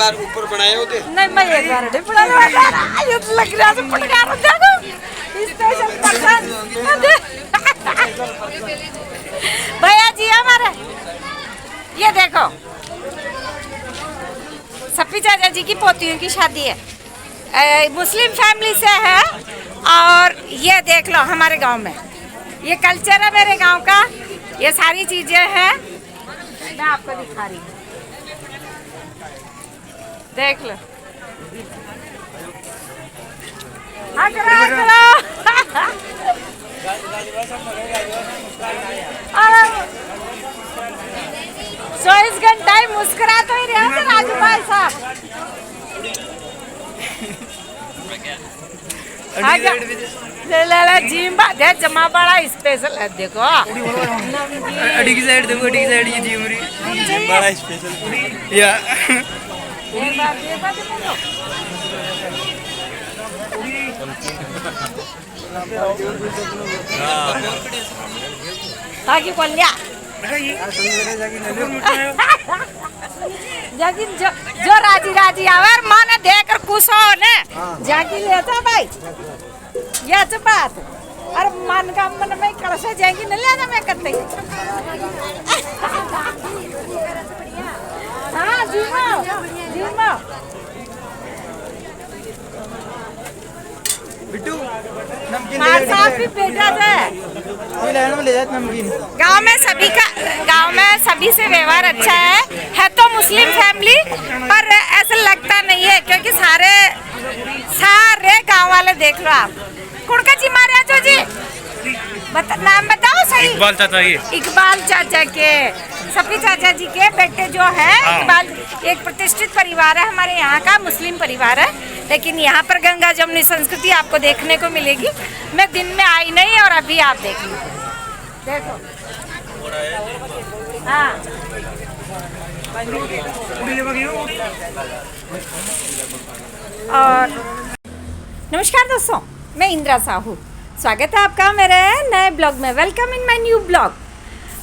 बार ऊपर बनाए होते? नहीं मैं एक बार नहीं पढ़ा ये तो लग रहा है पढ़ा रहा देखो स्पेशल पर्सन भैया जी हमारे ये देखो सप्पी चाचा जी की पोतियों की शादी है मुस्लिम फैमिली से है और ये देख लो हमारे गांव में ये कल्चर है मेरे गांव का ये सारी चीजें हैं मैं आपको दिखा रही हूँ देख लो सो इस घंटा ही मुस्कुरा तो ही रहे थे राजू भाई साहब जिम बात है जमा बड़ा स्पेशल है देखो अड़ी की साइड देखो अड़ी की साइड ये जिम रही बड़ा स्पेशल या ये बात ताकि कौन लिया जाकिन जो राजी राजी आवर माने देकर खुश हो ने जाकिन लेता भाई ये तो बात अरे मन का मन में कलशा जाएंगी न लेना मैं करते हाँ जीमा जीमा बिट्टू नमकीन मार साहब भी बेटा है कोई लाइन में ले जाते नमकीन गांव में सभी से व्यवहार अच्छा है तो मुस्लिम फैमिली पर ऐसा लगता नहीं है क्योंकि सारे गांव वाले देख लो आप कुड़का जी मारे जो जी नाम बताओ सही इकबाल चाचा के सप्पी चाचा जी के बेटे जो है इकबाल एक प्रतिष्ठित परिवार है हमारे यहाँ का मुस्लिम परिवार है लेकिन यहाँ पर गंगा जमुनी संस्कृति आपको देखने को मिलेगी मैं दिन में आई नहीं और अभी आप देख लीजिए देखो हाँ और नमस्कार दोस्तों मैं इंदिरा साहू स्वागत है आपका मेरे नए ब्लॉग में welcome in my new blog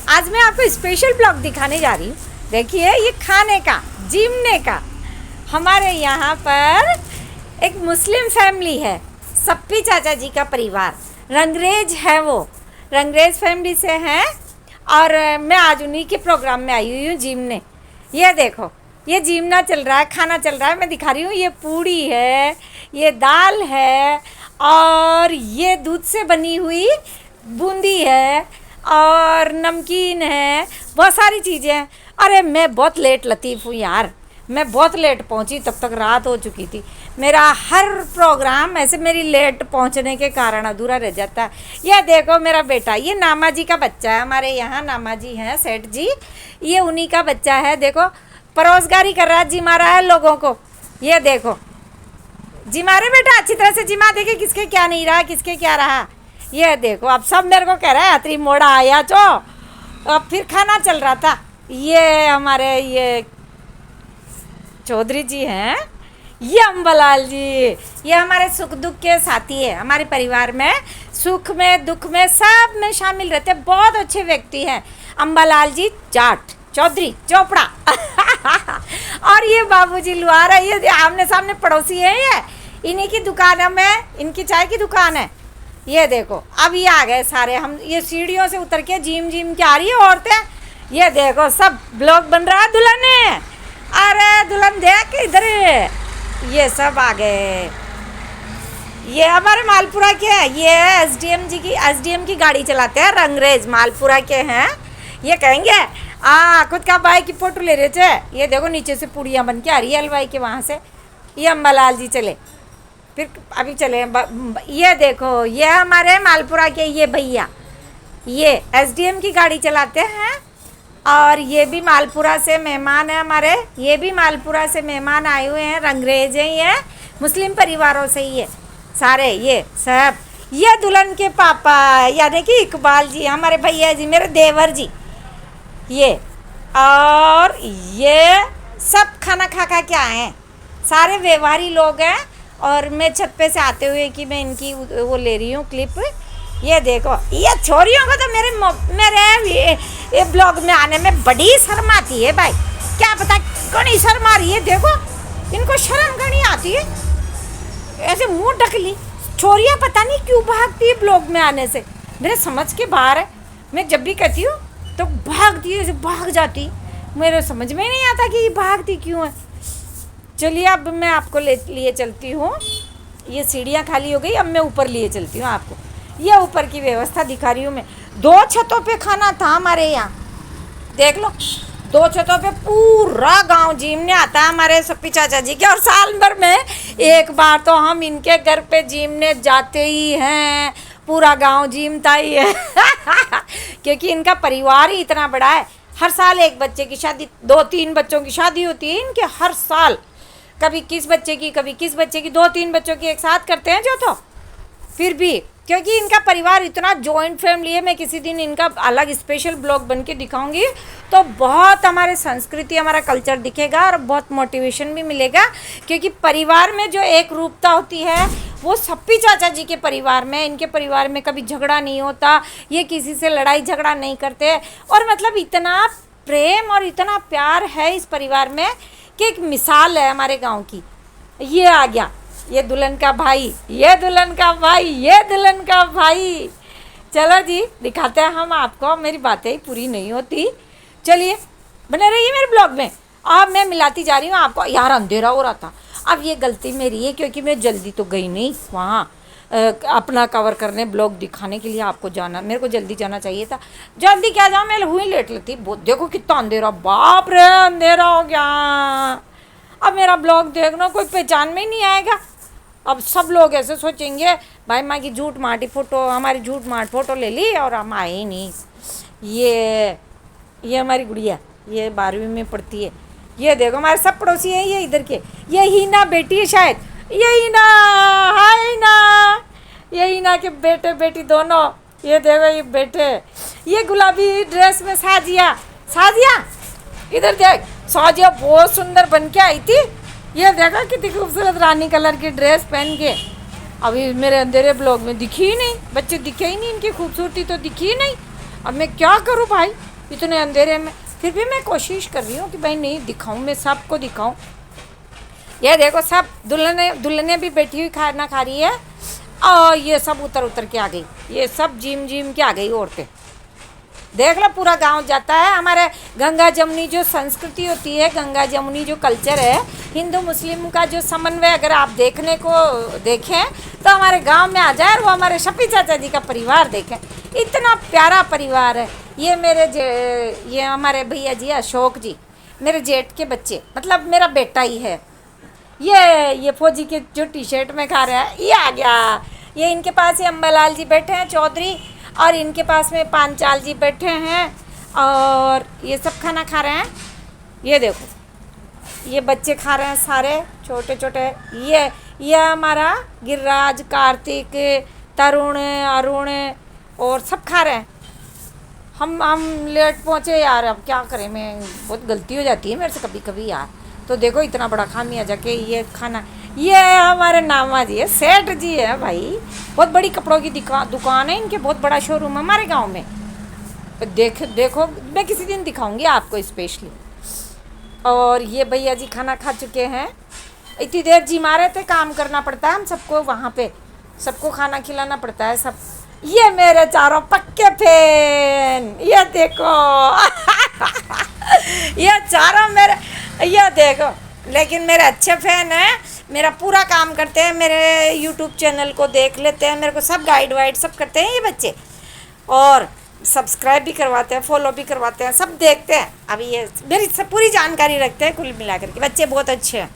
आज मैं आपको स्पेशल ब्लॉग दिखाने जा रही हूँ देखिए ये खाने का जिमने का हमारे यहाँ पर एक मुस्लिम फैमिली है सप्पी चाचा जी का परिवार रंगरेज है वो रंगरेज फैमिली से हैं और मैं आज उन्हीं के प्रोग्राम में आई हुई हूँ जिमने ये देखो ये जिमना चल रहा है खाना चल रहा है मैं दिखा रही हूँ ये पूड़ी है ये दाल है और ये दूध से बनी हुई बूंदी है और नमकीन है बहुत सारी चीज़ें हैं अरे मैं बहुत लेट लतीफ़ हूँ यार मैं बहुत लेट पहुँची तब तक रात हो चुकी थी मेरा हर प्रोग्राम ऐसे मेरी लेट पहुँचने के कारण अधूरा रह जाता है ये देखो मेरा बेटा ये नामा जी का बच्चा है हमारे यहाँ नामा जी हैं सेठ जी ये उन्हीं का बच्चा है देखो परोसगारी कर रहा है जिमा रहा है लोगों को ये देखो जिमा रहे बेटा अच्छी तरह से जिमा देखे किसके क्या नहीं रहा किसके क्या रहा ये देखो अब सब मेरे को कह रहा है अतरी मोड़ा आया चो अब फिर खाना चल रहा था ये हमारे ये चौधरी जी हैं ये अम्बालाल जी ये हमारे सुख दुख के साथी है हमारे परिवार में सुख में दुख में सब में शामिल रहते बहुत अच्छे व्यक्ति हैं अम्बालाल जी जाट चौधरी चोपड़ा और ये बाबूजी लुहार है ये आमने सामने पड़ोसी है ये इन्हीं की दुकान है मैं इनकी चाय की दुकान है ये देखो अब ये आ गए सारे हम ये सीढ़ियों से उतर के जिम के आ रही है औरतें ये देखो सब ब्लॉग बन रहा है दुल्हन ने अरे दुल्हन देख इधर ये सब आ गए ये हमारे मालपुरा के हैं ये एसडीएम की गाड़ी चलाते हैं रंगरेज मालपुरा के हैं ये कहेंगे खुद का भाई की फोटो ले रहे थे ये देखो नीचे से पूड़ियाँ बन के आ रही है हलवाई के वहाँ से ये अम्बालाल जी चले फिर अभी चले ये देखो ये हमारे मालपुरा के ये भैया ये एसडीएम की गाड़ी चलाते हैं और ये भी मालपुरा से मेहमान है हमारे ये भी मालपुरा से मेहमान आए हुए हैं रंगरेज हैं ये मुस्लिम परिवारों से ही है सारे ये सब ये दुल्हन के पापा यानी कि इकबाल जी हमारे भैया जी मेरे देवर जी ये और ये सब खाना खा के आए हैं सारे व्यवहारी लोग हैं और मैं छत पे से आते हुए कि मैं इनकी वो ले रही हूँ क्लिप ये देखो ये छोरियों को तो मेरे ये ब्लॉग में आने में बड़ी शर्म आती है भाई क्या पता कौन शर्म आ रही है देखो इनको शर्म करनी आती है, ऐसे मुंह ढक ली। छोरियाँ पता नहीं क्यों भागती है ब्लॉग में आने से, मेरे समझ के बाहर है। मैं जब भी कहती हूँ तो भागती है, ऐसे भाग जाती, मेरे समझ में नहीं आता कि ये भागती क्यों है। चलिए अब मैं आपको लिए चलती हूँ, ये सीढ़ियाँ खाली हो गई, अब मैं ऊपर लिए चलती हूँ आपको। ये ऊपर की व्यवस्था दिखा रही हूँ मैं। 2 छतों पे खाना था हमारे यहाँ, देख लो 2 छतों पे पूरा गांव जीमने आता है हमारे सप्पी चाचा जी के। और साल भर में एक बार तो हम इनके घर पे जीमने जाते ही हैं, पूरा गांव जीमता ही है क्योंकि इनका परिवार ही इतना बड़ा है। हर साल एक बच्चे की शादी, 2-3 बच्चों की शादी होती है इनके हर साल, कभी किस बच्चे की कभी किस बच्चे की, 2-3 बच्चों की एक साथ करते हैं जो। तो फिर भी क्योंकि इनका परिवार इतना जॉइंट फैमिली है, मैं किसी दिन इनका अलग स्पेशल ब्लॉग बन के दिखाऊंगी तो बहुत हमारे संस्कृति, हमारा कल्चर दिखेगा और बहुत मोटिवेशन भी मिलेगा। क्योंकि परिवार में जो एक रूपता होती है वो सप्पी चाचा जी के परिवार में, इनके परिवार में कभी झगड़ा नहीं होता, ये किसी से लड़ाई झगड़ा नहीं करते। और मतलब इतना प्रेम और इतना प्यार है इस परिवार में कि एक मिसाल है हमारे गाँव की। ये आ गया, ये दुल्हन का भाई, ये दुल्हन का भाई, ये दुल्हन का भाई। चलो जी दिखाते हैं हम आपको, मेरी बातें ही पूरी नहीं होती। चलिए बने रहिए मेरे ब्लॉग में। अब मैं मिलाती जा रही हूँ आपको। यार अंधेरा हो रहा था, अब ये गलती मेरी है क्योंकि मैं जल्दी तो गई नहीं वहाँ अपना कवर करने, ब्लॉग दिखाने के लिए आपको जाना, मेरे को जल्दी जाना चाहिए था। जल्दी क्या जाऊँ, मैं हुई लेट लेती। देखो कितना अंधेरा, बाप रे अंधेरा हो गया। अब मेरा ब्लॉग देखना कोई पहचान में ही नहीं आएगा। अब सब लोग ऐसे सोचेंगे भाई माँ की झूठ माटी फ़ोटो, हमारी झूठ माट फ़ोटो ले ली और हम आए ही नहीं। ये हमारी गुड़िया, ये 12वीं में पढ़ती है। ये देखो हमारे सब पड़ोसी हैं, ये इधर के, ये हीना बेटी है शायद, ये हीना, हाय हीना, ये हीना के बेटे बेटी दोनों। ये देखो ये बेटे, ये गुलाबी ड्रेस में साजिया, साजिया इधर देख, साजिया बहुत सुंदर बन के आई थी। ये देखो कितनी खूबसूरत रानी कलर की ड्रेस पहन के। अभी मेरे अंधेरे ब्लॉग में दिखी ही नहीं, बच्चे दिखे ही नहीं, इनकी खूबसूरती तो दिखी ही नहीं। अब मैं क्या करूं भाई इतने अंधेरे में, फिर भी मैं कोशिश कर रही हूँ कि भाई नहीं दिखाऊं, मैं सबको दिखाऊं। ये देखो सब दुल्हने भी बैठी हुई खाना खा रही है और ये सब उतर के आ गई, ये सब जिम के आ गई औरतें। देख लो पूरा गांव जाता है। हमारे गंगा जमुनी जो संस्कृति होती है, गंगा जमुनी जो कल्चर है, हिंदू मुस्लिम का जो समन्वय अगर आप देखने को देखें तो हमारे गांव में आ जाए और वो हमारे सप्पी चाचा जी का परिवार देखें, इतना प्यारा परिवार है। ये हमारे भैया जी अशोक जी, मेरे जेठ के बच्चे, मतलब मेरा बेटा ही है। ये फौजी के जो टी-शर्ट में खा रहा है, ये आ गया। ये इनके पास ये अम्बालाल जी बैठे हैं चौधरी, और इनके पास में पांचाल जी बैठे हैं और ये सब खाना खा रहे हैं। ये देखो ये बच्चे खा रहे हैं सारे छोटे छोटे। ये हमारा गिरिराज, कार्तिक, तरुण, अरुण और सब खा रहे हैं। हम लेट पहुँचे यार, अब क्या करें, मैं बहुत गलती हो जाती है मेरे से कभी कभी यार। तो देखो इतना बड़ा खामिया जाके ये खाना। ये हमारे नामा जी है, सेठ जी है भाई, बहुत बड़ी कपड़ों की दुकान है इनके, बहुत बड़ा शोरूम है हमारे गांव में। तो देखो मैं किसी दिन दिखाऊंगी आपको स्पेशली। और ये भैया जी खाना खा चुके हैं। इतनी देर जी मारे थे, काम करना पड़ता है हम सबको, वहाँ पे सबको खाना खिलाना पड़ता है सब। ये मेरे चारों पक्के फैन, ये देखो ये चारों मेरे, ये देखो, लेकिन मेरे अच्छे फैन हैं, मेरा पूरा काम करते हैं, मेरे यूट्यूब चैनल को देख लेते हैं, मेरे को सब गाइड वाइड सब करते हैं ये बच्चे, और सब्सक्राइब भी करवाते हैं, फॉलो भी करवाते हैं, सब देखते हैं। अभी ये मेरी सब पूरी जानकारी रखते हैं कुल मिलाकर के। बच्चे बहुत अच्छे हैं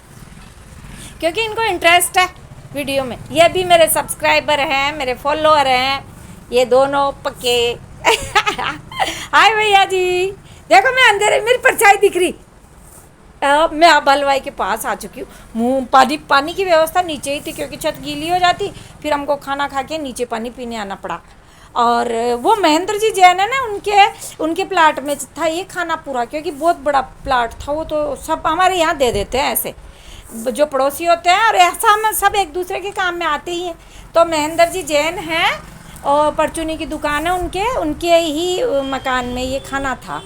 क्योंकि इनको इंटरेस्ट है वीडियो में। ये भी मेरे सब्सक्राइबर हैं, मेरे फॉलोअर हैं, ये दोनों पक्के हाय भैया जी, देखो मैं अंधेरे, मेरी परछाई दिख रही। मैं अब हलवाई के पास आ चुकी हूँ। मुँह पानी की व्यवस्था नीचे ही थी क्योंकि छत गीली हो जाती, फिर हमको खाना खा के नीचे पानी पीने आना पड़ा। और वो महेंद्र जी जैन है ना, उनके प्लाट में था ये खाना पूरा, क्योंकि बहुत बड़ा प्लाट था वो, तो सब हमारे यहाँ दे देते हैं ऐसे जो पड़ोसी होते हैं, और ऐसा हम सब एक दूसरे के काम में आते ही हैं। तो महेंद्र जी जैन हैं और परचूनी की दुकान है उनके ही मकान में ये खाना था।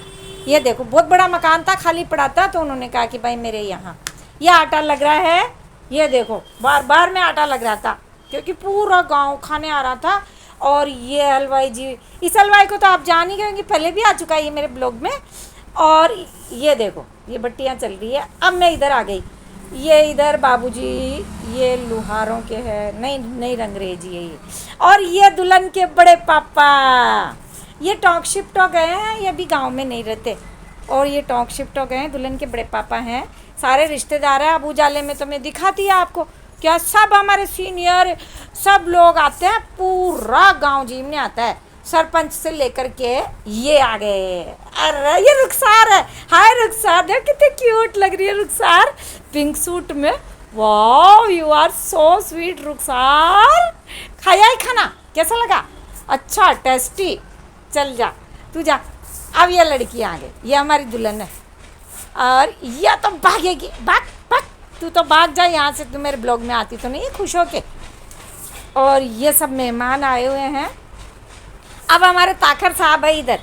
ये देखो बहुत बड़ा मकान था, खाली पड़ा था, तो उन्होंने कहा कि भाई मेरे यहाँ ये आटा लग रहा है, ये देखो बार बार में आटा लग रहा था क्योंकि पूरा गांव खाने आ रहा था। और ये हलवाई जी, इस हलवाई को तो आप जान ही गए होंगे, पहले भी आ चुका है ये मेरे ब्लॉग में। और ये देखो ये बट्टियाँ चल रही है। अब मैं इधर आ गई, ये इधर बाबूजी ये लुहारों के हैं, नहीं रंगरेज ये। और ये दुल्हन के बड़े पापा, ये टॉक शिफ्ट हो गए हैं, ये भी गांव में नहीं रहते और ये टॉक शिफ्ट हो गए हैं। दुल्हन के बड़े पापा हैं, सारे रिश्तेदार हैं। अब उजाले में तो मैं दिखाती है आपको क्या, सब हमारे सीनियर सब लोग आते हैं, पूरा गांव जीमने आता है, सरपंच से लेकर के ये आ गए। अरे ये रुखसार है, हाय रुखसार, देख कितनी क्यूट लग रही है रुखसार पिंक सूट में। वाह यू आर सो स्वीट रुखसार। खाया ही खाना कैसा लगा? अच्छा टेस्टी। चल जा तू जा। अब ये लड़की आ गई, ये हमारी दुल्हन है और ये तो भागेगी, भाग भाग, तू तो भाग जा यहाँ से, तू मेरे ब्लॉग में आती तो नहीं खुश होके। और ये सब मेहमान आए हुए हैं। अब हमारे ताकर साहब है इधर,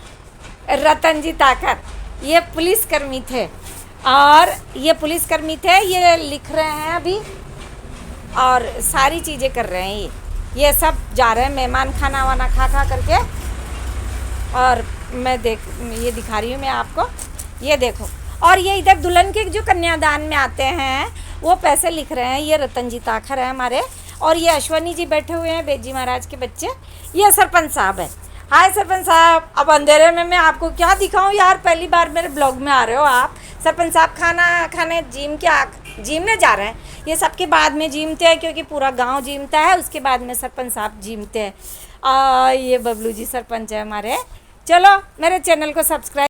रतन जी ताकर, ये पुलिसकर्मी थे और ये पुलिसकर्मी थे, ये लिख रहे हैं अभी और सारी चीज़ें कर रहे हैं। ये सब जा रहे हैं मेहमान खाना वाना खा करके। और मैं ये दिखा रही हूँ मैं आपको, ये देखो। और ये इधर दुल्हन के जो कन्यादान में आते हैं वो पैसे लिख रहे हैं, ये रतन जी ताखर है हमारे। और ये अश्वनी जी बैठे हुए हैं, बेजी महाराज के बच्चे। ये सरपंच साहब है। हाय सरपंच साहब। अब अंधेरे में मैं आपको क्या दिखाऊं यार, पहली बार मेरे ब्लॉग में आ रहे हो आप। सरपंच साहब खाना खाने जीमने जा रहे हैं। ये सबके बाद में जीमते हैं क्योंकि पूरा गांव जीमता है, उसके बाद में सरपंच साहब जीमते हैं। ये बबलू जी सरपंच है हमारे। चलो मेरे चैनल को सब्सक्राइब